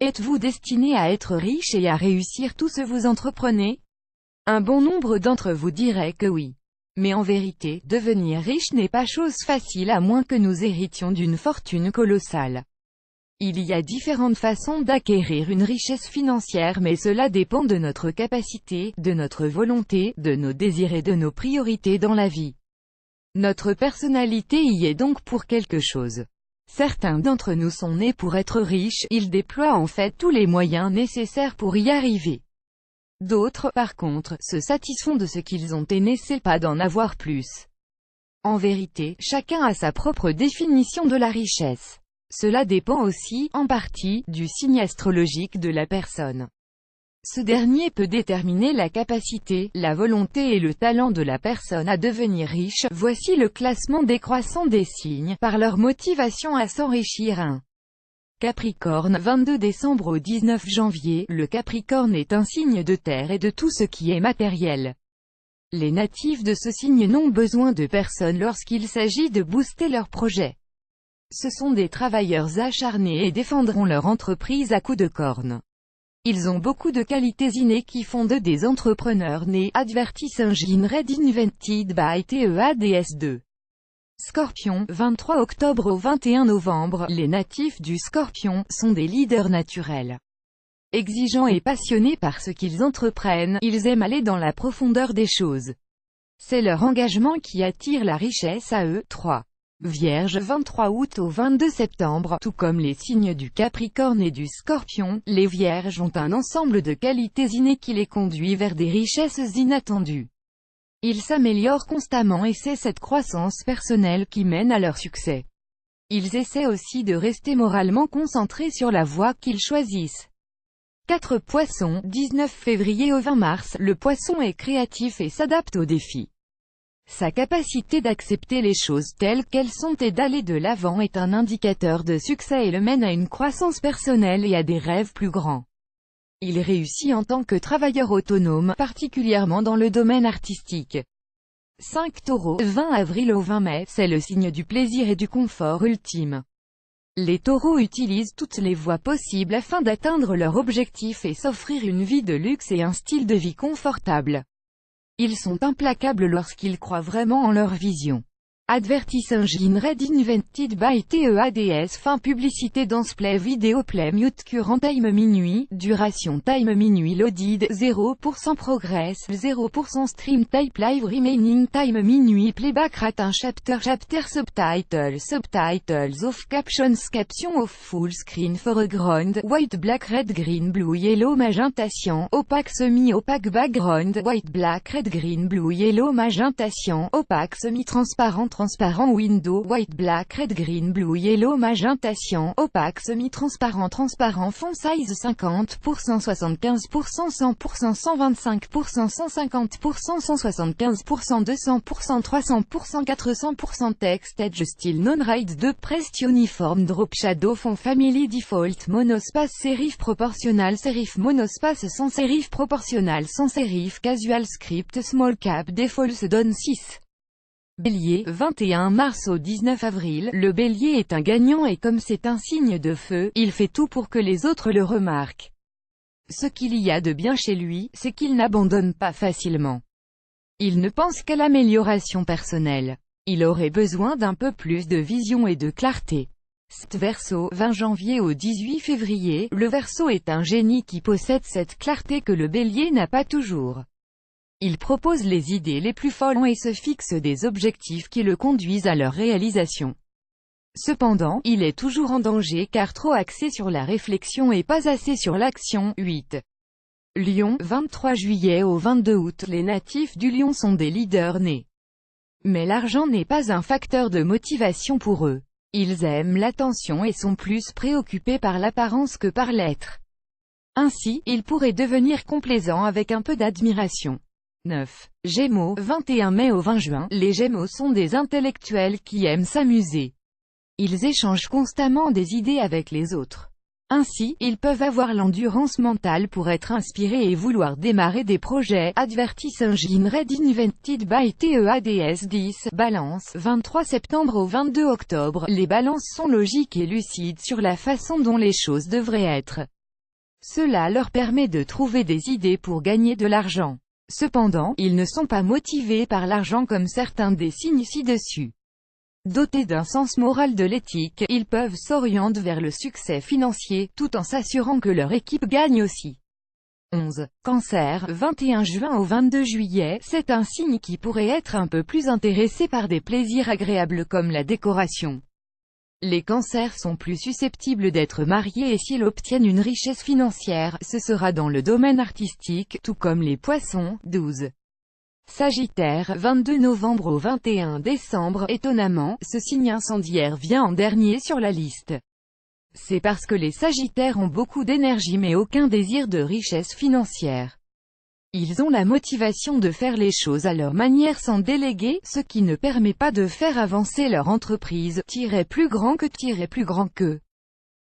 Êtes-vous destiné à être riche et à réussir tout ce que vous entreprenez? Un bon nombre d'entre vous diraient que oui. Mais en vérité, devenir riche n'est pas chose facile à moins que nous héritions d'une fortune colossale. Il y a différentes façons d'acquérir une richesse financière, mais cela dépend de notre capacité, de notre volonté, de nos désirs et de nos priorités dans la vie. Notre personnalité y est donc pour quelque chose. Certains d'entre nous sont nés pour être riches, ils déploient en fait tous les moyens nécessaires pour y arriver. D'autres, par contre, se satisfont de ce qu'ils ont et n'essaient pas d'en avoir plus. En vérité, chacun a sa propre définition de la richesse. Cela dépend aussi, en partie, du signe astrologique de la personne. Ce dernier peut déterminer la capacité, la volonté et le talent de la personne à devenir riche. Voici le classement décroissant des signes, par leur motivation à s'enrichir. 1. Capricorne, 22 décembre au 19 janvier, le Capricorne est un signe de terre et de tout ce qui est matériel. Les natifs de ce signe n'ont besoin de personne lorsqu'il s'agit de booster leur projet. Ce sont des travailleurs acharnés et défendront leur entreprise à coups de corne. Ils ont beaucoup de qualités innées qui font d'eux des entrepreneurs nés. Advertising Red Invented by TEADS2. Scorpion, 23 octobre au 21 novembre, les natifs du Scorpion sont des leaders naturels. Exigeants et passionnés par ce qu'ils entreprennent, ils aiment aller dans la profondeur des choses. C'est leur engagement qui attire la richesse à eux. 3. Vierge, 23 août au 22 septembre, tout comme les signes du Capricorne et du Scorpion, les Vierges ont un ensemble de qualités innées qui les conduit vers des richesses inattendues. Ils s'améliorent constamment et c'est cette croissance personnelle qui mène à leur succès. Ils essaient aussi de rester moralement concentrés sur la voie qu'ils choisissent. 4 Poissons, 19 février au 20 mars, le Poisson est créatif et s'adapte aux défis. Sa capacité d'accepter les choses telles qu'elles sont et d'aller de l'avant est un indicateur de succès et le mène à une croissance personnelle et à des rêves plus grands. Il réussit en tant que travailleur autonome, particulièrement dans le domaine artistique. 5 Taureaux, 20 avril au 20 mai, c'est le signe du plaisir et du confort ultime. Les taureaux utilisent toutes les voies possibles afin d'atteindre leur objectif et s'offrir une vie de luxe et un style de vie confortable. Ils sont implacables lorsqu'ils croient vraiment en leur vision. Advertising Red Invented by TEADS. Fin publicité dans Play Vidéo Play Mute Current Time minuit, duration Time minuit loaded, 0% progress, 0% stream type live remaining time minuit playback rate 1 chapter subtitles off captions off full screen foreground, white black red green blue yellow magenta cyan, opaque semi-opaque background, white black red green blue yellow magenta cyan, opaque semi-transparent transparent window, white black red green blue yellow magenta cyan, opaque semi-transparent transparent font size 50%, 75%, 100%, 125%, 150%, 175%, 200%, 300%, 400% text edge style non-ride 2 pressed uniform drop shadow font family default monospace serif proportional serif monospace sans serif proportional sans serif casual script small cap default donne 6. Bélier, 21 mars au 19 avril, le Bélier est un gagnant et comme c'est un signe de feu, il fait tout pour que les autres le remarquent. Ce qu'il y a de bien chez lui, c'est qu'il n'abandonne pas facilement. Il ne pense qu'à l'amélioration personnelle. Il aurait besoin d'un peu plus de vision et de clarté. Verseau, 20 janvier au 18 février, le Verseau est un génie qui possède cette clarté que le Bélier n'a pas toujours. Il propose les idées les plus folles et se fixe des objectifs qui le conduisent à leur réalisation. Cependant, il est toujours en danger car trop axé sur la réflexion et pas assez sur l'action. 8. Lion, 23 juillet au 22 août, les natifs du Lion sont des leaders nés. Mais l'argent n'est pas un facteur de motivation pour eux. Ils aiment l'attention et sont plus préoccupés par l'apparence que par l'être. Ainsi, ils pourraient devenir complaisants avec un peu d'admiration. 9. Gémeaux, 21 mai au 20 juin, les Gémeaux sont des intellectuels qui aiment s'amuser. Ils échangent constamment des idées avec les autres. Ainsi, ils peuvent avoir l'endurance mentale pour être inspirés et vouloir démarrer des projets. Advertising Red Invented by TEADS 10. Balance, 23 septembre au 22 octobre, les balances sont logiques et lucides sur la façon dont les choses devraient être. Cela leur permet de trouver des idées pour gagner de l'argent. Cependant, ils ne sont pas motivés par l'argent comme certains des signes ci-dessus. Dotés d'un sens moral de l'éthique, ils peuvent s'orienter vers le succès financier, tout en s'assurant que leur équipe gagne aussi. 11. Cancer, 21 juin au 22 juillet, c'est un signe qui pourrait être un peu plus intéressé par des plaisirs agréables comme la décoration. Les cancers sont plus susceptibles d'être mariés et s'ils obtiennent une richesse financière, ce sera dans le domaine artistique, tout comme les poissons. 12. Sagittaire, 22 novembre au 21 décembre, étonnamment, ce signe incendiaire vient en dernier sur la liste. C'est parce que les Sagittaires ont beaucoup d'énergie mais aucun désir de richesse financière. Ils ont la motivation de faire les choses à leur manière sans déléguer, ce qui ne permet pas de faire avancer leur entreprise, plus grand que plus grand qu'eux.